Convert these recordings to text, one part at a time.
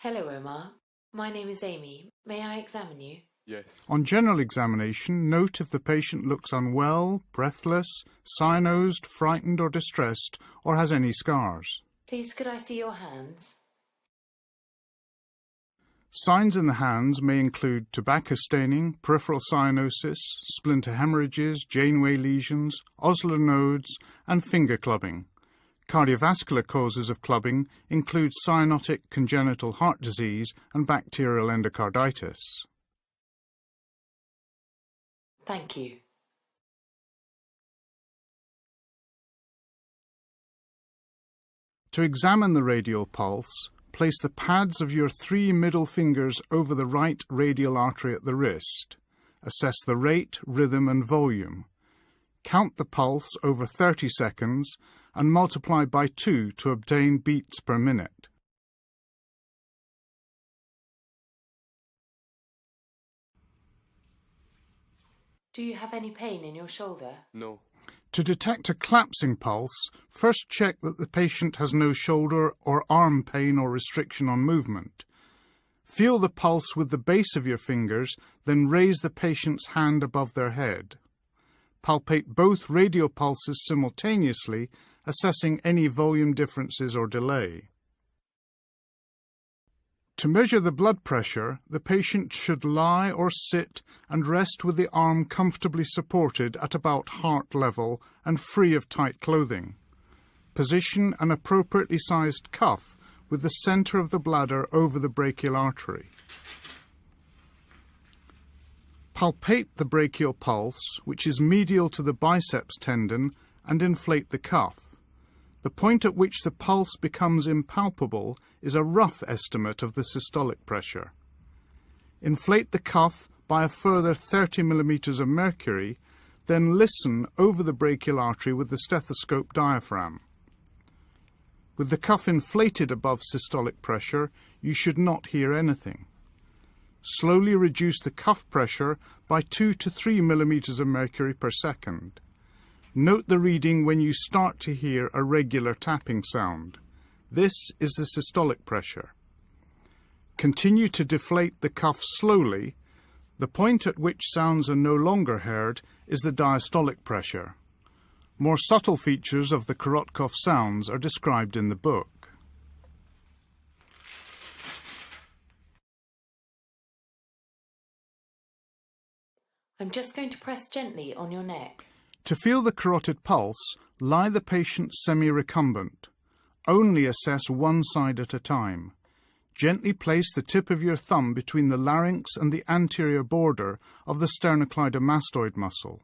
Hello, Omar. My name is Amy. May I examine you? Yes. On general examination, note if the patient looks unwell, breathless, cyanosed, frightened or distressed, or has any scars. Please, could I see your hands? Signs in the hands may include tobacco staining, peripheral cyanosis, splinter hemorrhages, Janeway lesions, Osler nodes, and finger clubbing. Cardiovascular causes of clubbing include cyanotic congenital heart disease and bacterial endocarditis. Thank you. To examine the radial pulse, place the pads of your 3 middle fingers over the right radial artery at the wrist. Assess the rate, rhythm and volume. Count the pulse over 30 seconds and multiply by 2 to obtain beats per minute. Do you have any pain in your shoulder? No. To detect a collapsing pulse, first check that the patient has no shoulder or arm pain or restriction on movement. Feel the pulse with the base of your fingers, then raise the patient's hand above their head. Palpate both radial pulses simultaneously, assessing any volume differences or delay. To measure the blood pressure, the patient should lie or sit and rest with the arm comfortably supported at about heart level and free of tight clothing. Position an appropriately sized cuff with the centre of the bladder over the brachial artery. Palpate the brachial pulse, which is medial to the biceps tendon, and inflate the cuff. The point at which the pulse becomes impalpable is a rough estimate of the systolic pressure. Inflate the cuff by a further 30 millimeters of mercury, then listen over the brachial artery with the stethoscope diaphragm. With the cuff inflated above systolic pressure, you should not hear anything. Slowly reduce the cuff pressure by 2 to 3 millimeters of mercury per second. Note the reading when you start to hear a regular tapping sound. This is the systolic pressure. Continue to deflate the cuff slowly. The point at which sounds are no longer heard is the diastolic pressure. More subtle features of the Korotkov sounds are described in the book. I'm just going to press gently on your neck. To feel the carotid pulse, lie the patient semi-recumbent. Only assess one side at a time. Gently place the tip of your thumb between the larynx and the anterior border of the sternocleidomastoid muscle.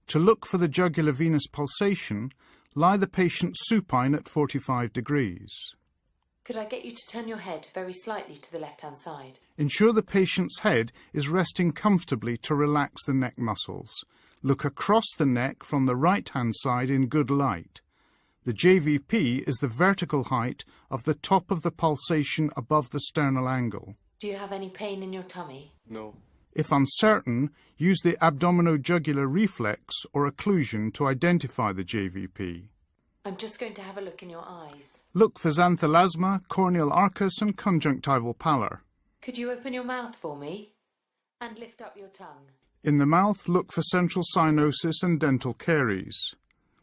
To look for the jugular venous pulsation, lie the patient supine at 45 degrees. Could I get you to turn your head very slightly to the left-hand side? Ensure the patient's head is resting comfortably to relax the neck muscles. Look across the neck from the right-hand side in good light. The JVP is the vertical height of the top of the pulsation above the sternal angle. Do you have any pain in your tummy? No. If uncertain, use the abdominojugular reflex or occlusion to identify the JVP. I'm just going to have a look in your eyes. Look for xanthelasma, corneal arcus and conjunctival pallor. Could you open your mouth for me? And lift up your tongue. In the mouth, look for central cyanosis and dental caries.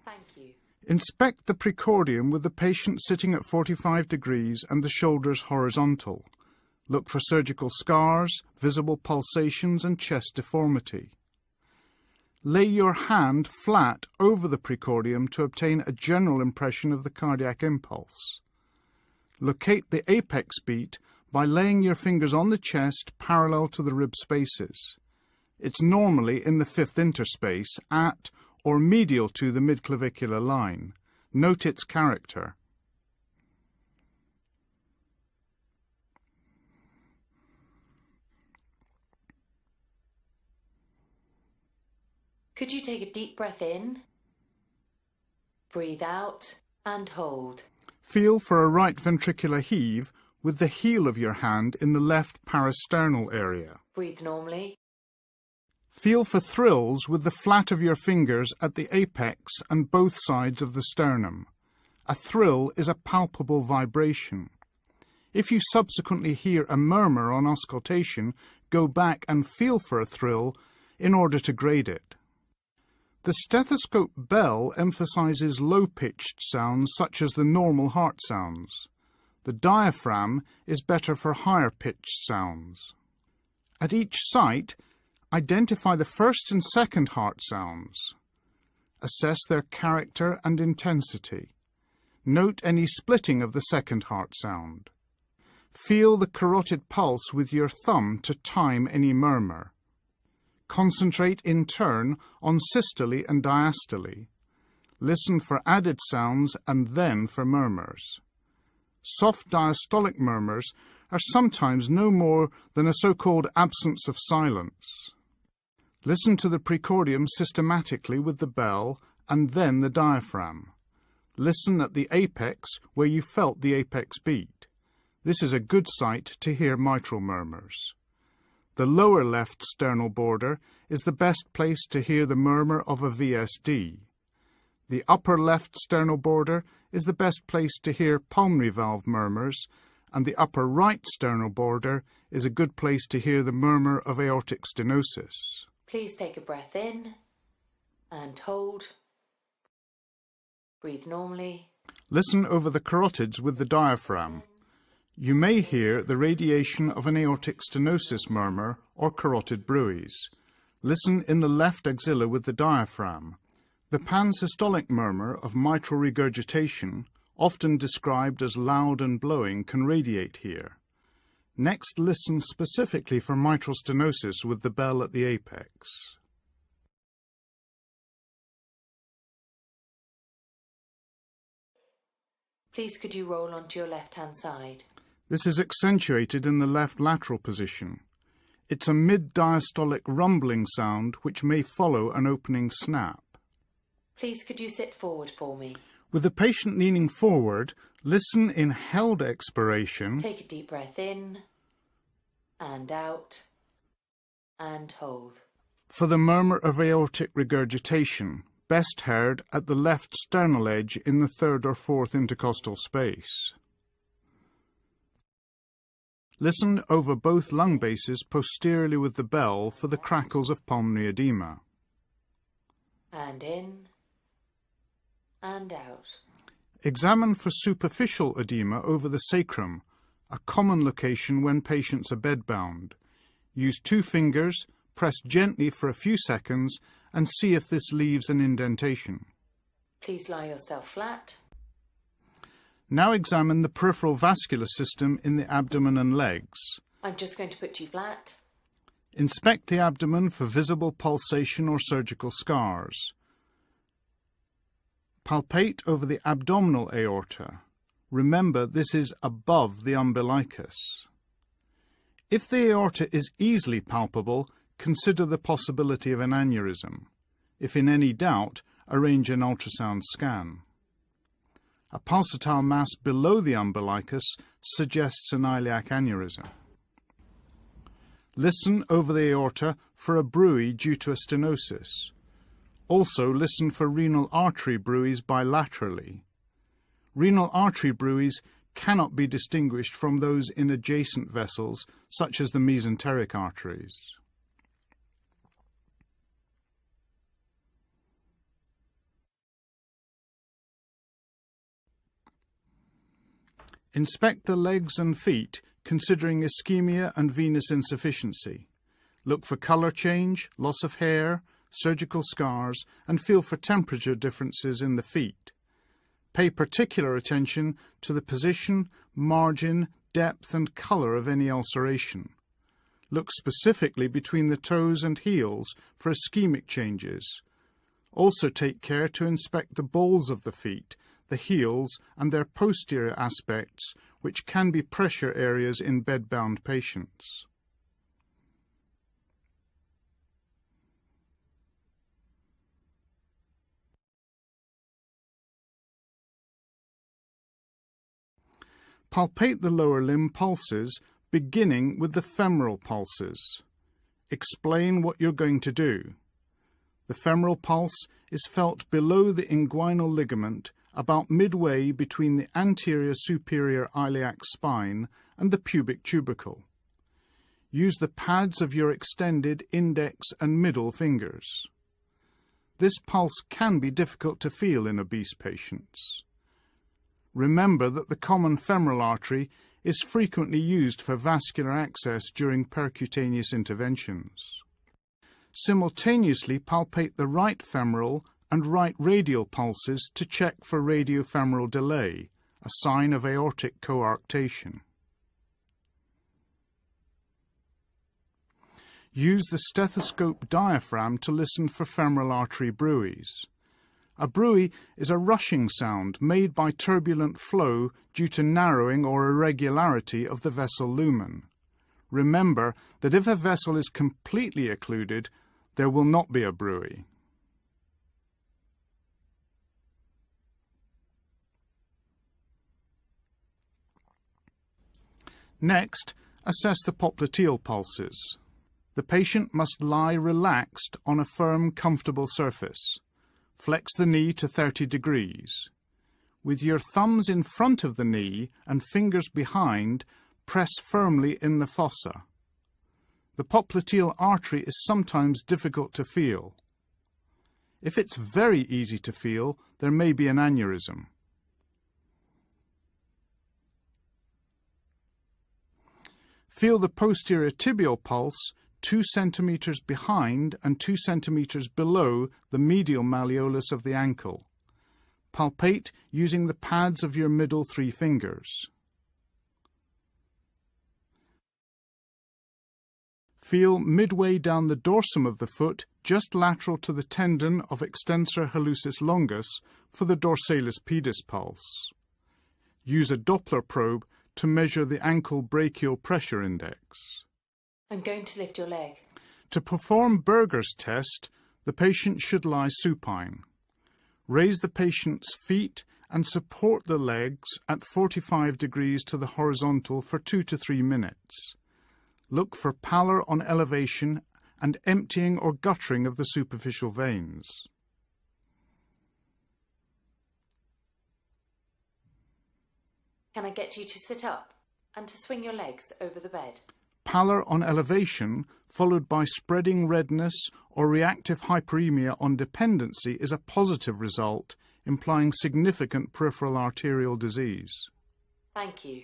Thank you. Inspect the precordium with the patient sitting at 45 degrees and the shoulders horizontal. Look for surgical scars, visible pulsations and chest deformity. Lay your hand flat over the precordium to obtain a general impression of the cardiac impulse. Locate the apex beat by laying your fingers on the chest parallel to the rib spaces. It's normally in the 5th interspace at or medial to the midclavicular line. Note its character. Could you take a deep breath in, breathe out, and hold? Feel for a right ventricular heave with the heel of your hand in the left parasternal area. Breathe normally. Feel for thrills with the flat of your fingers at the apex and both sides of the sternum. A thrill is a palpable vibration. If you subsequently hear a murmur on auscultation, go back and feel for a thrill in order to grade it. The stethoscope bell emphasizes low-pitched sounds such as the normal heart sounds. The diaphragm is better for higher-pitched sounds. At each site, identify the first and second heart sounds. Assess their character and intensity. Note any splitting of the second heart sound. Feel the carotid pulse with your thumb to time any murmur. Concentrate in turn on systole and diastole. Listen for added sounds and then for murmurs. Soft diastolic murmurs are sometimes no more than a so-called absence of silence. Listen to the precordium systematically with the bell and then the diaphragm. Listen at the apex where you felt the apex beat. This is a good site to hear mitral murmurs. The lower left sternal border is the best place to hear the murmur of a VSD. The upper left sternal border is the best place to hear pulmonary valve murmurs, and the upper right sternal border is a good place to hear the murmur of aortic stenosis. Please take a breath in and hold. Breathe normally. Listen over the carotids with the diaphragm. You may hear the radiation of an aortic stenosis murmur or carotid bruise. Listen in the left axilla with the diaphragm. The pansystolic murmur of mitral regurgitation, often described as loud and blowing, can radiate here. Next, listen specifically for mitral stenosis with the bell at the apex. Please could you roll onto your left-hand side? This is accentuated in the left lateral position. It's a mid-diastolic rumbling sound which may follow an opening snap. Please could you sit forward for me? With the patient leaning forward, listen in held expiration. Take a deep breath in and out and hold. For the murmur of aortic regurgitation, best heard at the left sternal edge in the third or fourth intercostal space. Listen over both lung bases posteriorly with the bell for the crackles of pulmonary edema. And in and out. Examine for superficial edema over the sacrum, a common location when patients are bedbound. Use 2 fingers, press gently for a few seconds, and see if this leaves an indentation. Please lie yourself flat. Now examine the peripheral vascular system in the abdomen and legs. I'm just going to put you flat. Inspect the abdomen for visible pulsation or surgical scars. Palpate over the abdominal aorta. Remember, this is above the umbilicus. If the aorta is easily palpable, consider the possibility of an aneurysm. If in any doubt, arrange an ultrasound scan. A pulsatile mass below the umbilicus suggests an iliac aneurysm. Listen over the aorta for a bruit due to a stenosis. Also listen for renal artery bruits bilaterally. Renal artery bruits cannot be distinguished from those in adjacent vessels, such as the mesenteric arteries. Inspect the legs and feet, considering ischemia and venous insufficiency. Look for colour change, loss of hair, surgical scars, and feel for temperature differences in the feet. Pay particular attention to the position, margin, depth, and colour of any ulceration. Look specifically between the toes and heels for ischemic changes. Also take care to inspect the balls of the feet, the heels, and their posterior aspects, which can be pressure areas in bedbound patients. Palpate the lower limb pulses, beginning with the femoral pulses. Explain what you're going to do. The femoral pulse is felt below the inguinal ligament about midway between the anterior superior iliac spine and the pubic tubercle. Use the pads of your extended index and middle fingers. This pulse can be difficult to feel in obese patients. Remember that the common femoral artery is frequently used for vascular access during percutaneous interventions. Simultaneously palpate the right femoral and right radial pulses to check for radiofemoral delay, a sign of aortic coarctation. Use the stethoscope diaphragm to listen for femoral artery bruits. A bruit is a rushing sound made by turbulent flow due to narrowing or irregularity of the vessel lumen. Remember that if a vessel is completely occluded, there will not be a bruit. Next, assess the popliteal pulses. The patient must lie relaxed on a firm, comfortable surface. Flex the knee to 30 degrees. With your thumbs in front of the knee and fingers behind, press firmly in the fossa. The popliteal artery is sometimes difficult to feel. If it's very easy to feel, there may be an aneurysm. Feel the posterior tibial pulse 2 centimeters behind and 2 centimeters below the medial malleolus of the ankle. Palpate using the pads of your middle 3 fingers. Feel midway down the dorsum of the foot, just lateral to the tendon of extensor hallucis longus, for the dorsalis pedis pulse. Use a Doppler probe to measure the ankle brachial pressure index. I'm going to lift your leg. To perform Berger's test, the patient should lie supine. Raise the patient's feet and support the legs at 45 degrees to the horizontal for 2 to 3 minutes. Look for pallor on elevation and emptying or guttering of the superficial veins. Can I get you to sit up and to swing your legs over the bed? Pallor on elevation, followed by spreading redness or reactive hyperemia on dependency, is a positive result, implying significant peripheral arterial disease. Thank you.